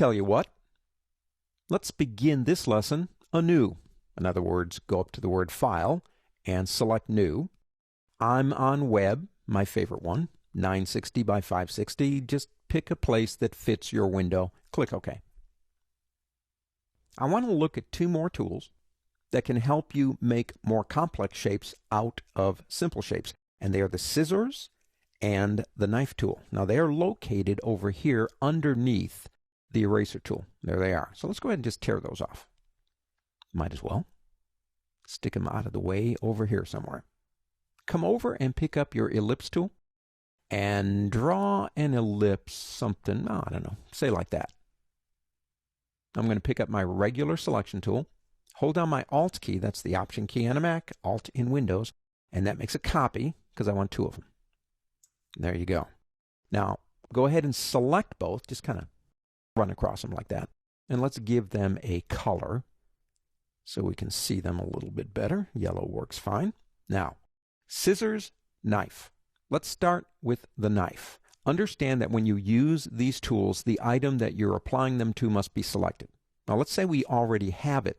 tell you what, let's begin this lesson anew. In other words, go up to the word File and select New. I'm on Web, my favorite one, 960 by 560. Just pick a place that fits your window. Click OK. I want to look at two more tools that can help you make more complex shapes out of simple shapes. And they are the scissors and the knife tool. Now they are located over here underneath the eraser tool. There they are. So let's go ahead and just tear those off. Might as well. Stick them out of the way over here somewhere. Come over and pick up your ellipse tool and draw an ellipse something, I don't know, say like that. I'm going to pick up my regular selection tool, hold down my Alt key, that's the Option key on a Mac, Alt in Windows, and that makes a copy because I want two of them. There you go. Now, go ahead and select both, just kind of run across them like that. And let's give them a color so we can see them a little bit better. Yellow works fine. Now, scissors, knife. Let's start with the knife. Understand that when you use these tools, the item that you're applying them to must be selected. Now, let's say we already have it,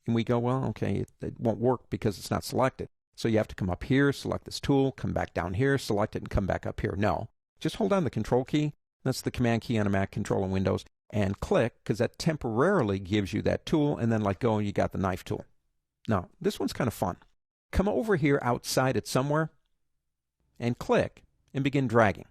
and we go, well, okay, it won't work because it's not selected. So you have to come up here, select this tool, come back down here, select it, and come back up here. No, just hold down the Control key. That's the Command key on a Mac, Control in Windows, and click, because that temporarily gives you that tool, and then let go, and you got the knife tool. Now, this one's kind of fun. Come over here outside it somewhere, and click, and begin dragging.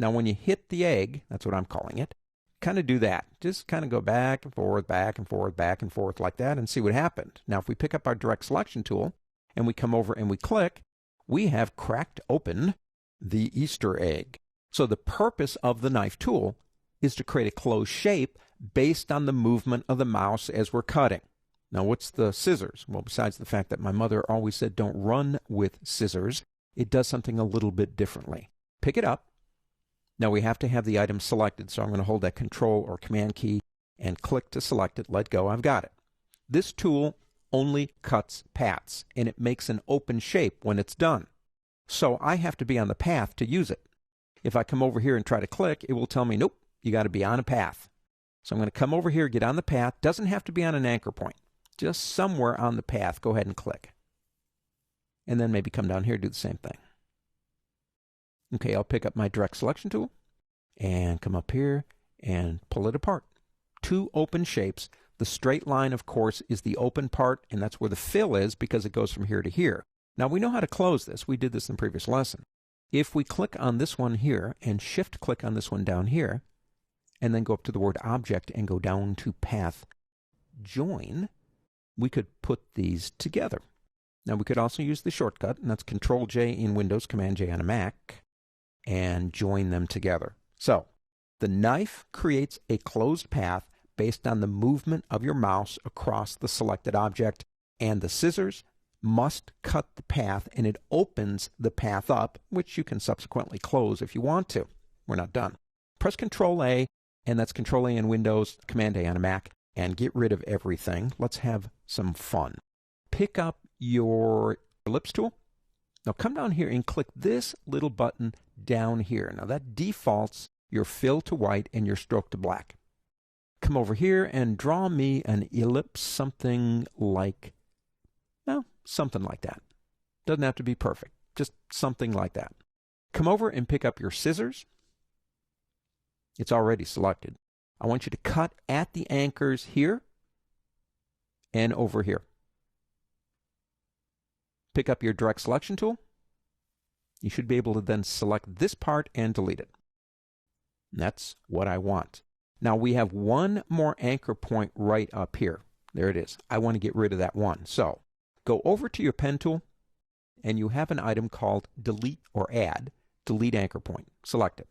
Now, when you hit the egg, that's what I'm calling it, kind of do that. Just kind of go back and forth, back and forth, back and forth like that, and see what happened. Now, if we pick up our direct selection tool, and we come over and we click, we have cracked open the Easter egg. So the purpose of the knife tool is to create a closed shape based on the movement of the mouse as we're cutting. Now, what's the scissors? Well, besides the fact that my mother always said don't run with scissors, it does something a little bit differently. Pick it up. Now, we have to have the item selected, so I'm going to hold that Control or Command key and click to select it. Let go. I've got it. This tool only cuts paths, and it makes an open shape when it's done. So I have to be on the path to use it. If I come over here and try to click, it will tell me, nope, you got to be on a path. So I'm going to come over here, get on the path. Doesn't have to be on an anchor point. Just somewhere on the path, go ahead and click. And then maybe come down here, do the same thing. Okay, I'll pick up my direct selection tool and come up here and pull it apart. Two open shapes. The straight line, of course, is the open part, and that's where the fill is because it goes from here to here. Now, we know how to close this. We did this in the previous lesson. If we click on this one here and shift-click on this one down here, and then go up to the word Object and go down to Path Join, we could put these together. Now, we could also use the shortcut, and that's Control-J in Windows, Command-J on a Mac, and join them together. So, the knife creates a closed path based on the movement of your mouse across the selected object, and the scissors must cut the path, and it opens the path up, which you can subsequently close if you want to. We're not done. Press Control-A, and that's Control-A in Windows, Command-A on a Mac, and get rid of everything. Let's have some fun. Pick up your ellipse tool. Now come down here and click this little button down here. Now that defaults your fill to white and your stroke to black. Come over here and draw me an ellipse, something like that. Doesn't have to be perfect, just something like that. Come over and pick up your scissors. It's already selected. I want you to cut at the anchors here and over here. Pick up your direct selection tool. You should be able to then select this part and delete it. And that's what I want. Now we have one more anchor point right up here. There it is. I want to get rid of that one. So go over to your pen tool, and you have an item called Delete or Add. Delete anchor point. Select it.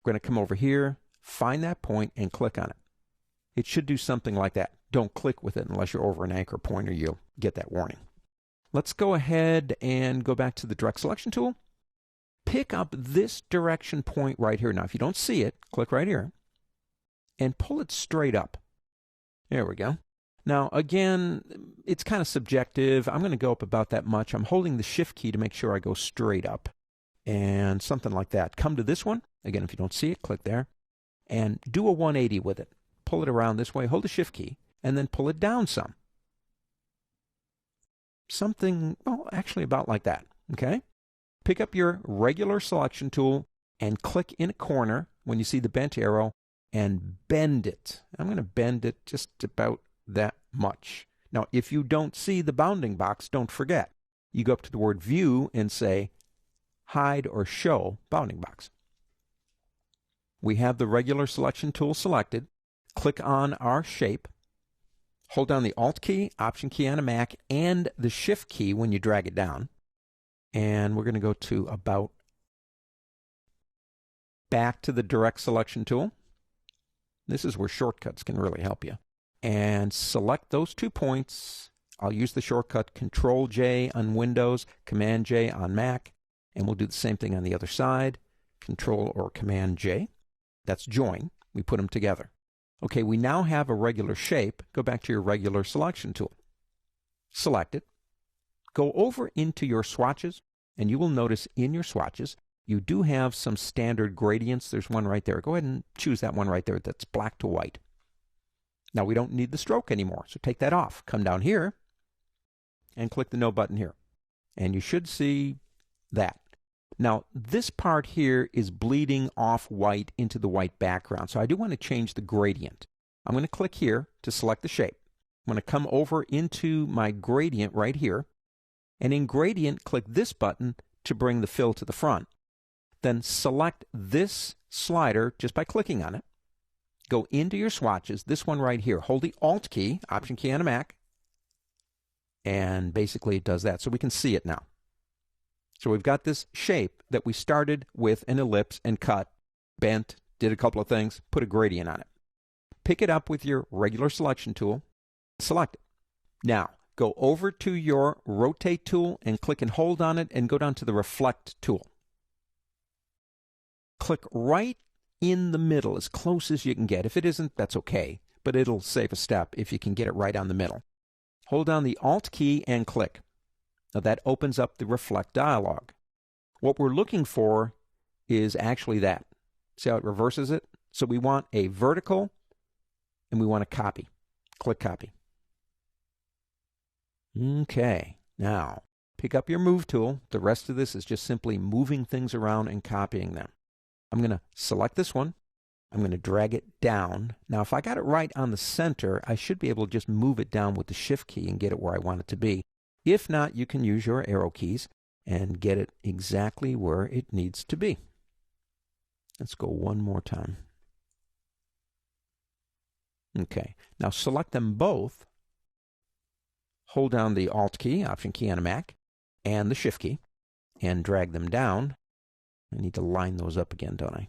We're going to come over here, find that point, and click on it. It should do something like that. Don't click with it unless you're over an anchor point, or you'll get that warning. Let's go ahead and go back to the direct selection tool. Pick up this direction point right here. Now, if you don't see it, click right here and pull it straight up. There we go. Now, again, it's kind of subjective. I'm going to go up about that much. I'm holding the Shift key to make sure I go straight up and something like that. Come to this one. Again, if you don't see it, click there and do a 180 with it. pull it around this way, hold the Shift key, and then pull it down some. Something, well, actually about like that, okay? Pick up your regular selection tool and click in a corner when you see the bent arrow and bend it. I'm going to bend it just about that much. Now, if you don't see the bounding box, don't forget. You go up to the word View and say Hide or Show Bounding Box. We have the regular selection tool selected. Click on our shape. Hold down the Alt key, Option key on a Mac, and the Shift key when you drag it down. And we're going to go to About. Back to the Direct Selection tool. This is where shortcuts can really help you. And select those 2 points. I'll use the shortcut Control-J on Windows, Command-J on Mac, and we'll do the same thing on the other side. Control or Command-J. That's join. We put them together. Okay, we now have a regular shape. Go back to your regular selection tool. Select it. Go over into your swatches, and you will notice in your swatches, you do have some standard gradients. There's one right there. Go ahead and choose that one right there that's black to white. Now we don't need the stroke anymore, so take that off. Come down here and click the No button here. And you should see that. Now, this part here is bleeding off white into the white background, so I do want to change the gradient. I'm going to click here to select the shape. I'm going to come over into my gradient right here, and in gradient, click this button to bring the fill to the front. Then select this slider just by clicking on it. Go into your swatches, this one right here. Hold the Alt key, Option key on a Mac, and basically it does that, so we can see it now. So we've got this shape that we started with an ellipse and cut, bent, did a couple of things, put a gradient on it. Pick it up with your regular selection tool, select it. Now, go over to your Rotate tool and click and hold on it and go down to the Reflect tool. Click right in the middle, as close as you can get. If it isn't, that's okay, but it'll save a step if you can get it right on the middle. Hold down the Alt key and click. Now that opens up the Reflect dialog. What we're looking for is actually that. See how it reverses it? So we want a vertical and we want a copy. Click Copy. Okay, now pick up your Move tool. The rest of this is just simply moving things around and copying them. I'm going to select this one. I'm going to drag it down. Now if I got it right on the center, I should be able to just move it down with the Shift key and get it where I want it to be. If not, you can use your arrow keys and get it exactly where it needs to be. Let's go one more time. Okay, now select them both. Hold down the Alt key, Option key on a Mac, and the Shift key, and drag them down. I need to line those up again, don't I?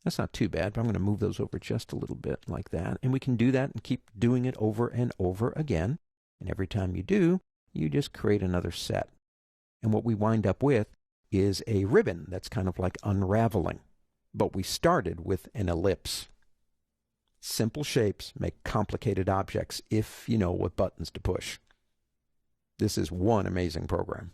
That's not too bad, but I'm going to move those over just a little bit like that. And we can do that and keep doing it over and over again. And every time you do, you just create another set. And what we wind up with is a ribbon that's kind of like unraveling. But we started with an ellipse. Simple shapes make complicated objects if you know what buttons to push. This is one amazing program.